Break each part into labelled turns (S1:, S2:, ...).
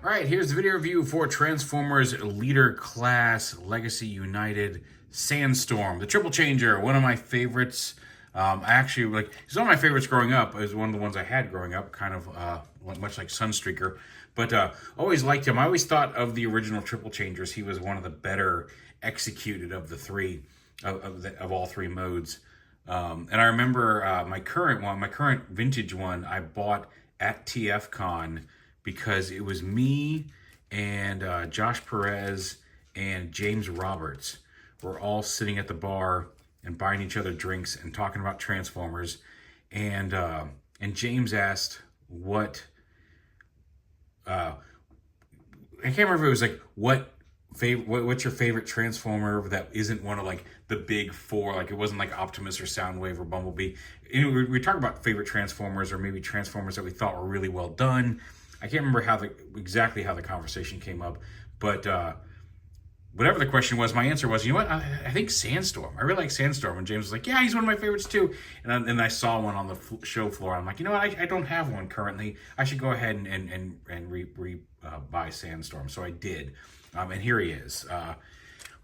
S1: All right, here's the video review for Transformers Leader Class Legacy United SANDSTORM, the triple changer, one of my favorites. He's one of my favorites growing up. It was one of the ones I had growing up, kind of much like Sunstreaker. But always liked him. I always thought of the original triple changers, he was one of the better executed of the three, of all three modes. And I remember my current vintage one, I bought at TFCon because it was me and Josh Perez and James Roberts were all sitting at the bar and buying each other drinks and talking about Transformers. And James asked what, I can't remember if it was like, what's your favorite Transformer that isn't one of like the big four? Like it wasn't like Optimus or Soundwave or Bumblebee. You know, we talk about favorite Transformers or maybe Transformers that we thought were really well done. I can't remember exactly how the conversation came up, but whatever the question was, my answer was, you know what? I think SANDSTORM. I really like SANDSTORM. And James was like, yeah, he's one of my favorites too. And I saw one on the show floor. I'm like, you know what? I don't have one currently. I should go ahead and buy SANDSTORM. So I did. And here he is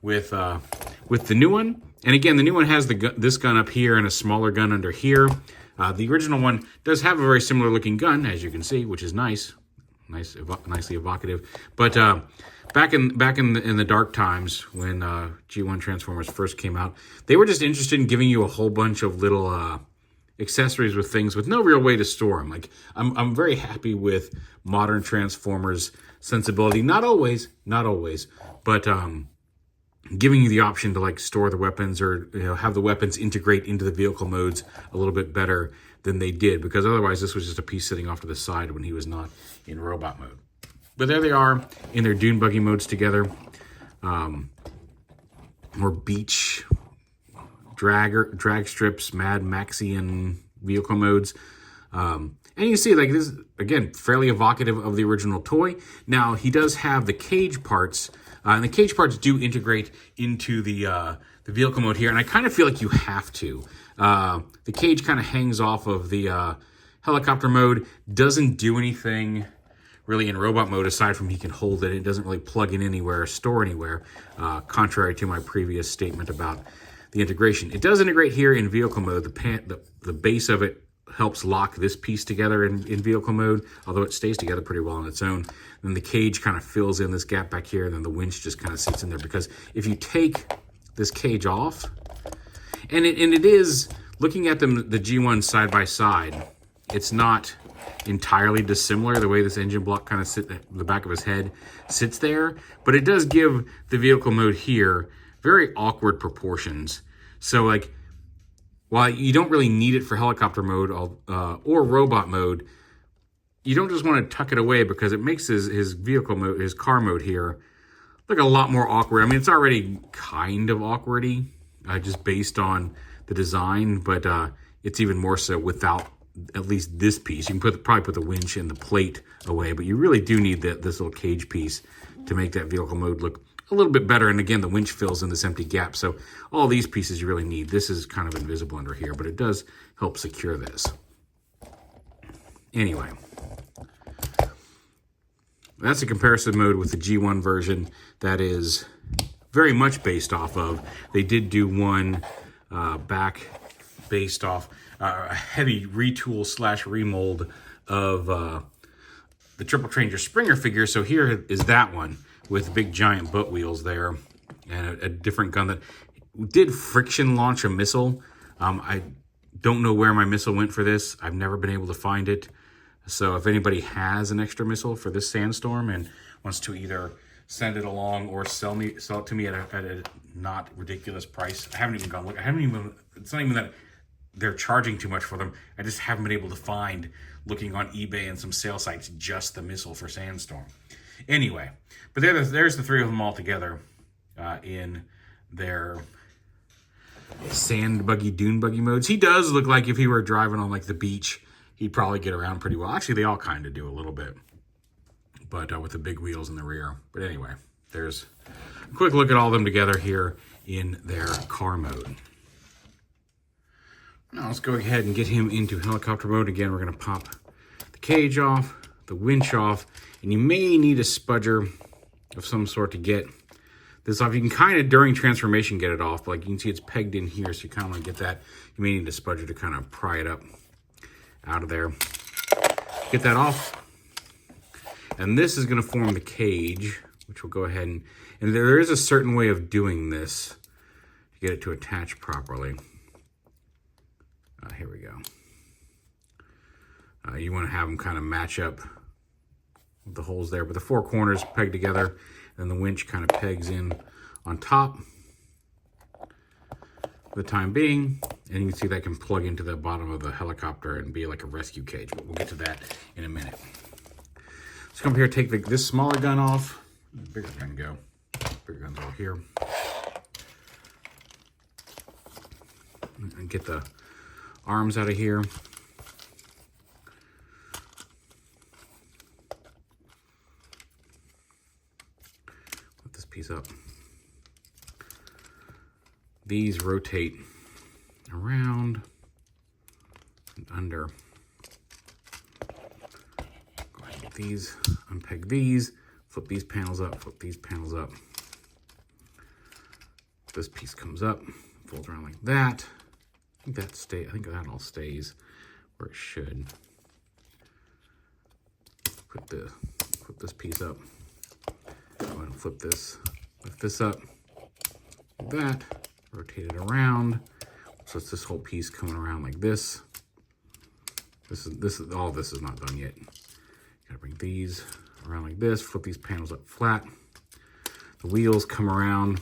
S1: with the new one. And again, the new one has this gun up here and a smaller gun under here. The original one does have a very similar looking gun, as you can see, which is nice. Nicely evocative. But back in the dark times when G1 Transformers first came out, they were just interested in giving you a whole bunch of little accessories with things with no real way to store them. Like I'm very happy with modern Transformers sensibility. Not always, but giving you the option to like store the weapons or have the weapons integrate into the vehicle modes a little bit better than they did, because otherwise this was just a piece sitting off to the side when he was not in robot mode. But there they are in their dune buggy modes together. More beach drag strips, Mad Maxian vehicle modes. And you see, like, this, again, fairly evocative of the original toy. Now, he does have the cage parts, and the cage parts do integrate into the vehicle mode here, and I kind of feel like you have to. The cage kind of hangs off of the helicopter mode, doesn't do anything really in robot mode aside from he can hold it. It doesn't really plug in anywhere or store anywhere, contrary to my previous statement about the integration. It does integrate here in vehicle mode. The base of it helps lock this piece together in vehicle mode, although it stays together pretty well on its own. Then the cage kind of fills in this gap back here, and then the winch just kind of sits in there, because if you take this cage off, and it is, looking at them, the G1 side by side, it's not entirely dissimilar the way this engine block kind of the back of his head sits there, but it does give the vehicle mode here very awkward proportions. So like, while you don't really need it for helicopter mode or robot mode, you don't just want to tuck it away, because it makes his vehicle mode, his car mode here, look a lot more awkward. I mean, it's already kind of awkwardy, just based on the design, but it's even more so without at least this piece. You can probably put the winch and the plate away, but you really do need this little cage piece to make that vehicle mode look a little bit better. And again, the winch fills in this empty gap. So all these pieces you really need. This is kind of invisible under here, but it does help secure this. Anyway, that's a comparison mode with the G1 version that is very much based off of. They did do one back based off a heavy retool / remold of the Triple Changer Springer figure. So here is that one with big giant butt wheels there, and a different gun that did friction launch a missile. I don't know where my missile went for this. I've never been able to find it. So if anybody has an extra missile for this SANDSTORM and wants to either send it along or sell it to me at a not ridiculous price. I haven't even gone look. It's not even that they're charging too much for them. I just haven't been able to find, looking on eBay and some sale sites, just the missile for SANDSTORM. Anyway, but there's the three of them all together in their sand buggy, dune buggy modes. He does look like if he were driving on like the beach, he'd probably get around pretty well. Actually, they all kind of do a little bit, but with the big wheels in the rear. But anyway, there's a quick look at all of them together here in their car mode. Now let's go ahead and get him into helicopter mode. Again, we're going to pop the cage off, the winch off, and you may need a spudger of some sort to get this off. You can kind of, during transformation, get it off, but like you can see it's pegged in here, so you kind of want to get that. You may need a spudger to kind of pry it up out of there. Get that off. And this is going to form the cage, which we'll go ahead and there is a certain way of doing this to get it to attach properly. Here we go. You want to have them kind of match up with the holes there, but the four corners peg together, and the winch kind of pegs in on top for the time being. And you can see that can plug into the bottom of the helicopter and be like a rescue cage, but we'll get to that in a minute. Let's come here, take this smaller gun off. Where'd the bigger gun go? Bigger gun's over here. And get the arms out of here. Put this piece up. These rotate around and under. Go ahead and get these, unpeg these, flip these panels up, flip these panels up. This piece comes up, folds around like that. I think that all stays where it should. Flip this piece up. Go ahead and flip this, lift this up, like that. Rotate it around. So it's this whole piece coming around like this. All of this is not done yet. You gotta bring these around like this, flip these panels up flat. The wheels come around.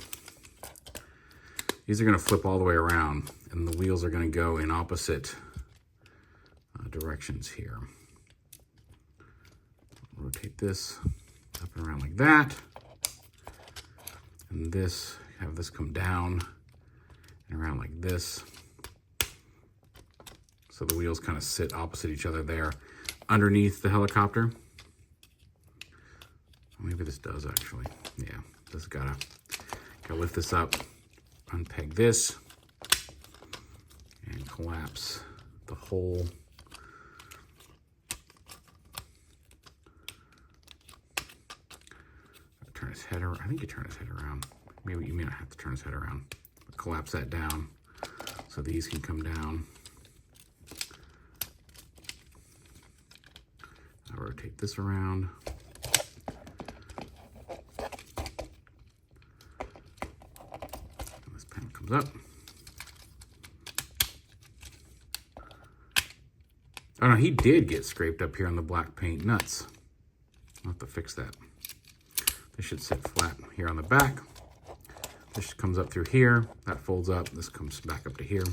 S1: These are gonna flip all the way around, and the wheels are gonna go in opposite directions here. Rotate this up and around like that. And this, have this come down and around like this. So the wheels kind of sit opposite each other there underneath the helicopter. Maybe this does actually. Yeah, this gotta lift this up, unpeg this, and collapse the whole. Turn his head around. I think you turn his head around. Maybe you may not have to turn his head around. But collapse that down so these can come down. I'll rotate this around. And this panel comes up. Oh no, he did get scraped up here on the black paint. Nuts. I'll have to fix that. This should sit flat here on the back. This comes up through here. That folds up. This comes back up to here.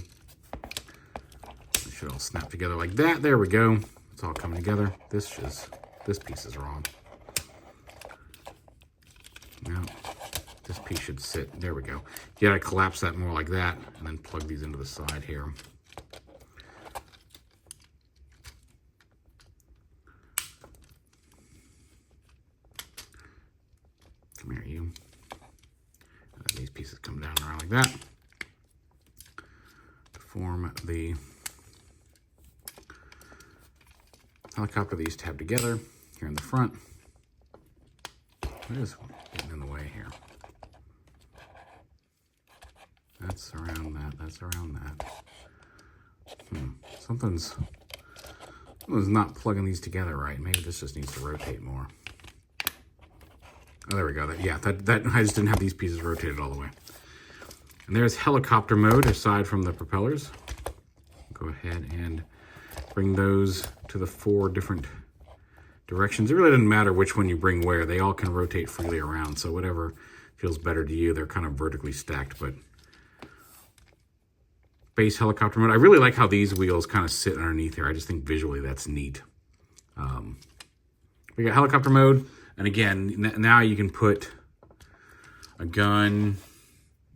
S1: It should all snap together like that. There we go. It's all coming together. This piece is wrong. Now, this piece should sit. There we go. You gotta collapse that more like that, and then plug these into the side here. Come here, you. And these pieces come down around like that to form the helicopter that these tab together here in the front. What is getting in the way here? That's around that. That's around that. Something's not plugging these together right. Maybe this just needs to rotate more. Oh, there we go. That I just didn't have these pieces rotated all the way. And there's helicopter mode aside from the propellers. Go ahead and bring those to the 4 different directions. It really doesn't matter which one you bring where. They all can rotate freely around. So whatever feels better to you. They're kind of vertically stacked, but base helicopter mode. I really like how these wheels kind of sit underneath here. I just think visually that's neat. We got helicopter mode. And again, now you can put a gun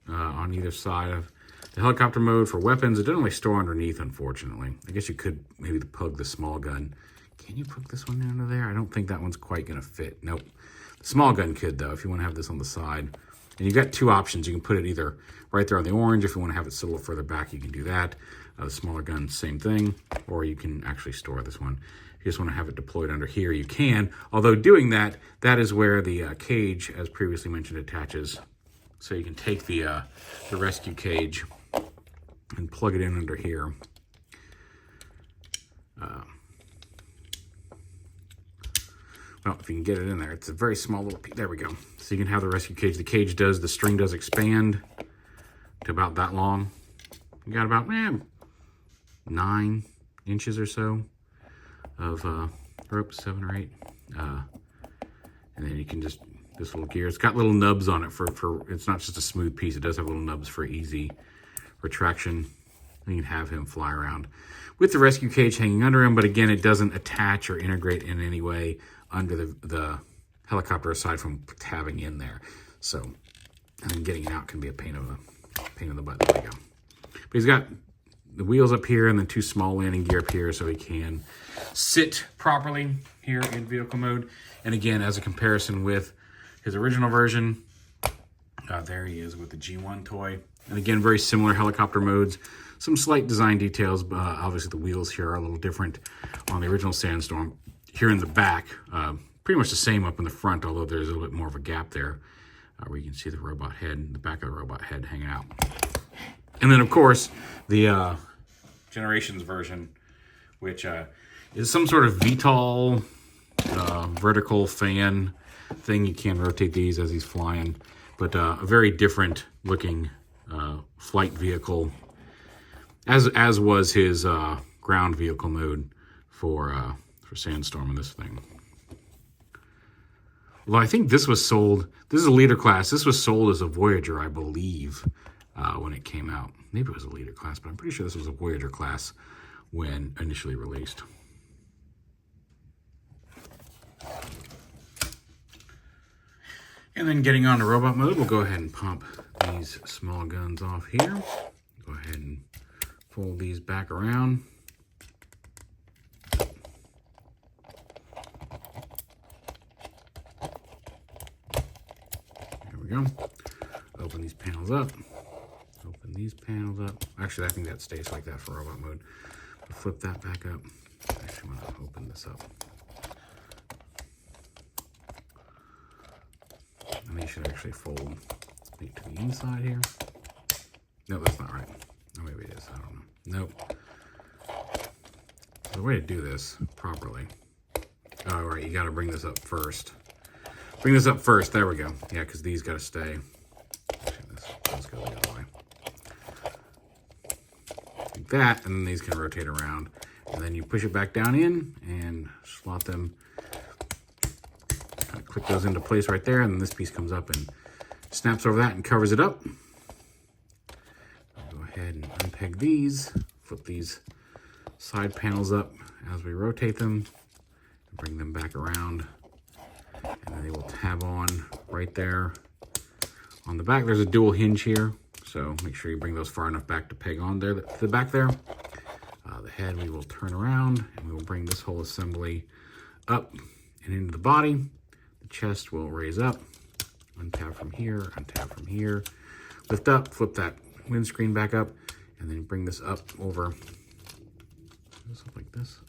S1: on either side of the helicopter mode for weapons. It doesn't really store underneath, unfortunately. I guess you could maybe plug the small gun. Can you plug this one into there? I don't think that one's quite going to fit. Nope. The small gun could, though, if you want to have this on the side. And you've got 2 options. You can put it either right there on the orange. If you want to have it sit a little further back, you can do that. The smaller gun, same thing, or you can actually store this one. If you just want to have it deployed under here, you can. Although doing that, that is where the cage, as previously mentioned, attaches. So you can take the rescue cage and plug it in under here. Well, if you can get it in there, it's a very small little piece. There we go. So you can have the rescue cage. The string does expand to about that long. You got about 9 inches or so of rope, 7 or 8. And then you can just, this little gear, it's got little nubs on it for it's not just a smooth piece. It does have little nubs for easy retraction. You can have him fly around with the rescue cage hanging under him, but again, it doesn't attach or integrate in any way under the helicopter aside from tabbing in there. So, and then getting it out can be a pain in the butt. There we go. But he's got the wheels up here and then 2 small landing gear up here so he can sit properly here in vehicle mode. And again, as a comparison with his original version, there he is with the G1 toy. And again, very similar helicopter modes. Some slight design details, but obviously the wheels here are a little different on the original SANDSTORM. Here in the back, pretty much the same up in the front, although there's a little bit more of a gap there where you can see the robot head, the back of the robot head hanging out. And then, of course, the Generations version, which is some sort of VTOL vertical fan thing. You can rotate these as he's flying, but a very different looking flight vehicle, as was his ground vehicle mode for SANDSTORM in this thing. Well, I think this was sold, this is a leader class. This was sold as a Voyager, I believe, when it came out. Maybe it was a leader class, but I'm pretty sure this was a Voyager class when initially released. And then getting on to robot mode, we'll go ahead and pop these small guns off here. Go ahead and fold these back around. There we go. Open these panels up. Open these panels up. Actually, I think that stays like that for robot mode. But flip that back up. Actually, want to open this up. And they should actually fold to the inside here. No, that's not right. Oh, maybe it is. I don't know. Nope. The way to do this properly. All right, you got to bring this up first. Bring this up first. There we go. Yeah, because these got to stay. Let's go the other way. Like that, and then these can rotate around. And then you push it back down in and slot them. Click those into place right there, and then this piece comes up and snaps over that and covers it up. I'll go ahead and unpeg these, flip these side panels up as we rotate them, and bring them back around, and then they will tab on right there. On the back, there's a dual hinge here, so make sure you bring those far enough back to peg on there to the back there. The head we will turn around, and we will bring this whole assembly up and into the body. Chest will raise up, untab from here, lift up, flip that windscreen back up, and then bring this up over, this up like this.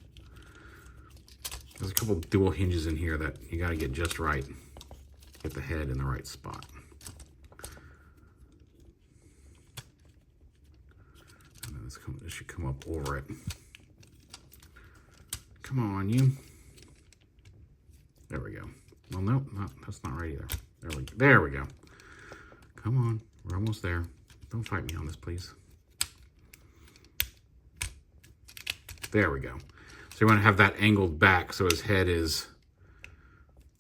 S1: There's a couple dual hinges in here that you got to get just right to get the head in the right spot. And then this should come up over it. Come on, you. There we go. Well, no, that's not right either. There we go. Come on, we're almost there. Don't fight me on this, please. There we go. So you want to have that angled back so his head is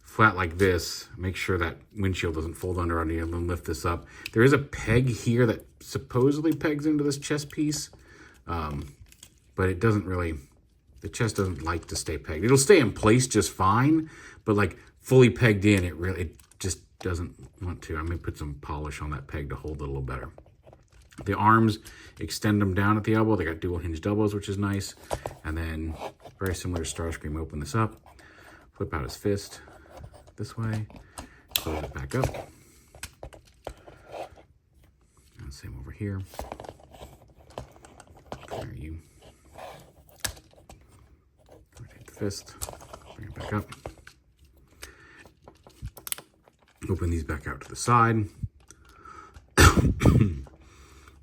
S1: flat like this. Make sure that windshield doesn't fold under on you, and then lift this up. There is a peg here that supposedly pegs into this chest piece, but it doesn't really, the chest doesn't like to stay pegged. It'll stay in place just fine, but like fully pegged in, it just doesn't want to. I'm going to put some polish on that peg to hold it a little better. The arms, extend them down at the elbow. They got dual hinged elbows, which is nice. And then, very similar to Starscream, open this up, flip out his fist this way, close it back up. And same over here. There you. Rotate the fist, bring it back up. Open these back out to the side.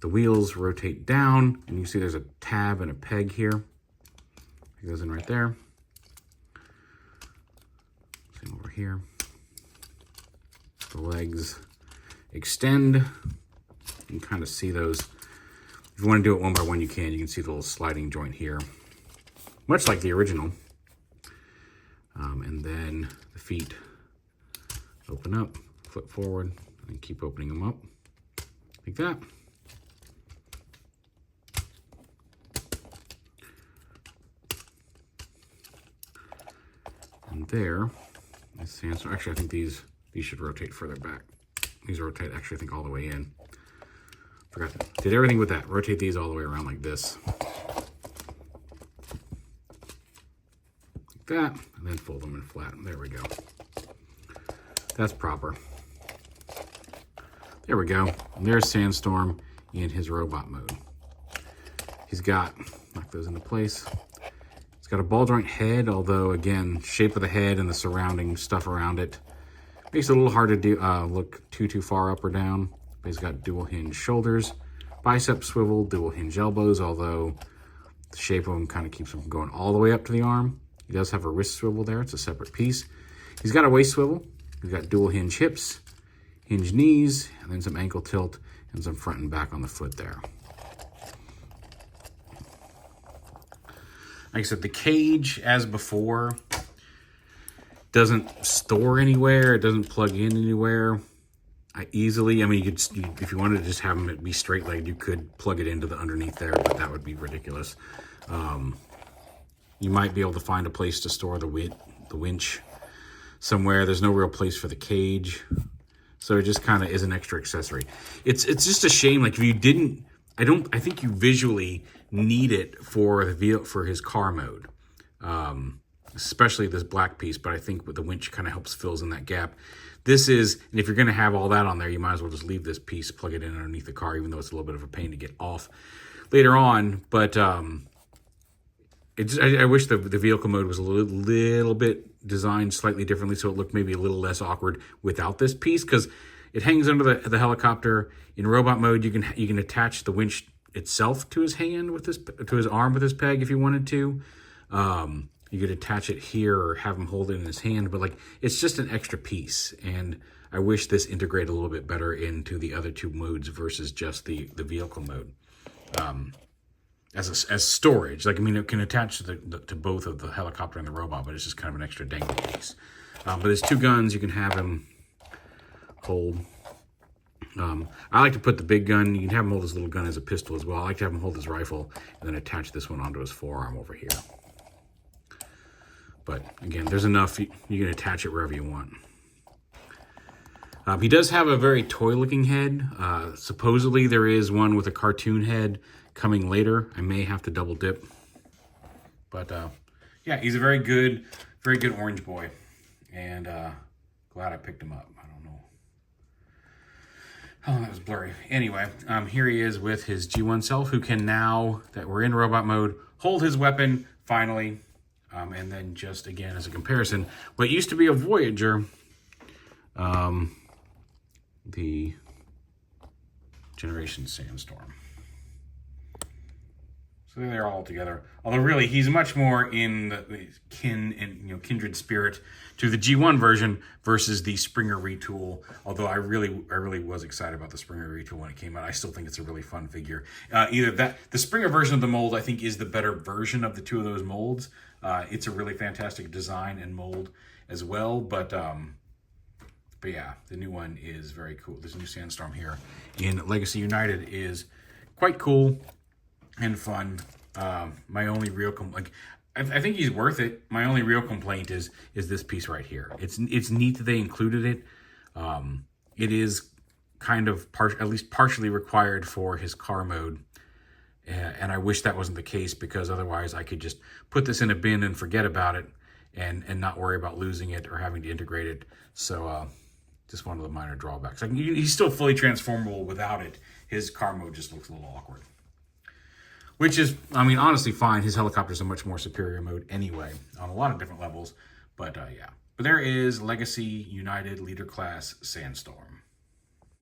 S1: The wheels rotate down, and you see there's a tab and a peg here. It goes in right there. Same over here. The legs extend. You can kind of see those. If you want to do it one by one, you can. You can see the little sliding joint here, much like the original. And then the feet open up, flip forward, and keep opening them up like that. And there is SANDSTORM. Actually, I think these should rotate further back. These rotate, actually, I think all the way in. Forgot that. Did everything with that. Rotate these all the way around like this. Like that, and then fold them in flat. There we go. That's proper. There we go. And there's SANDSTORM in his robot mode. He's got, knock those into place. He's got a ball joint head, although again, shape of the head and the surrounding stuff around it makes it a little hard to do, look too far up or down. But he's got dual hinge shoulders, bicep swivel, dual hinge elbows, although the shape of them kind of keeps him from going all the way up to the arm. He does have a wrist swivel there. It's a separate piece. He's got a waist swivel. He's got dual hinge hips, hinge knees, and then some ankle tilt and some front and back on the foot there. Like I said, the cage, as before, doesn't store anywhere. It doesn't plug in anywhere. I mean, you could, if you wanted to just have them be straight-legged, you could plug it into the underneath there, but that would be ridiculous. You might be able to find a place to store the winch somewhere. There's no real place for the cage, so it just kind of is an extra accessory. It's just a shame. Like, if you didn't, I think you visually need it for his car mode, especially this black piece. But I think with the winch kind of helps fills in that gap. This is, and if you're going to have all that on there, you might as well just leave this piece, plug it in underneath the car, even though it's a little bit of a pain to get off later on. But I wish the vehicle mode was a little bit designed slightly differently, so it looked maybe a little less awkward without this piece, because it hangs under the helicopter. In robot mode, you can attach the winch itself to his hand with to his arm with his peg if you wanted to. You could attach it here or have him hold it in his hand, but like, it's just an extra piece. And I wish this integrated a little bit better into the other two modes versus just the vehicle mode. As storage, like, I mean, it can attach to both of the helicopter and the robot, but it's just kind of an extra dangly piece. But there's two guns you can have him hold. I like to put the big gun. You can have him hold his little gun as a pistol as well. I like to have him hold his rifle and then attach this one onto his forearm over here. But again, there's enough. You can attach it wherever you want. He does have a very toy-looking head. Supposedly there is one with a cartoon head coming later. I may have to double dip. But yeah, he's a very good orange boy. And glad I picked him up. I don't know how long that was blurry. Anyway, here he is with his G1 self, who can now, that we're in robot mode, hold his weapon, finally. And then just, again, as a comparison, what used to be a Voyager, the Generation SANDSTORM. So they're all together. Although really, he's much more in the kindred spirit to the G1 version versus the Springer retool. Although I really was excited about the Springer retool when it came out. I still think it's a really fun figure. The Springer version of the mold, I think, is the better version of the two of those molds. It's a really fantastic design and mold as well. But yeah, the new one is very cool. This new SANDSTORM here in Legacy United is quite cool and fun. My only real I think he's worth it. My only real complaint is this piece right here. It's neat that they included it. It is kind of at least partially required for his car mode. And I wish that wasn't the case, because otherwise I could just put this in a bin and forget about it and not worry about losing it or having to integrate it. So just one of the minor drawbacks. He's still fully transformable without it. His car mode just looks a little awkward. which is, I mean, honestly fine. His helicopter's a much more superior mode anyway on a lot of different levels. But yeah. But there is Legacy United Leader Class Sandstorm.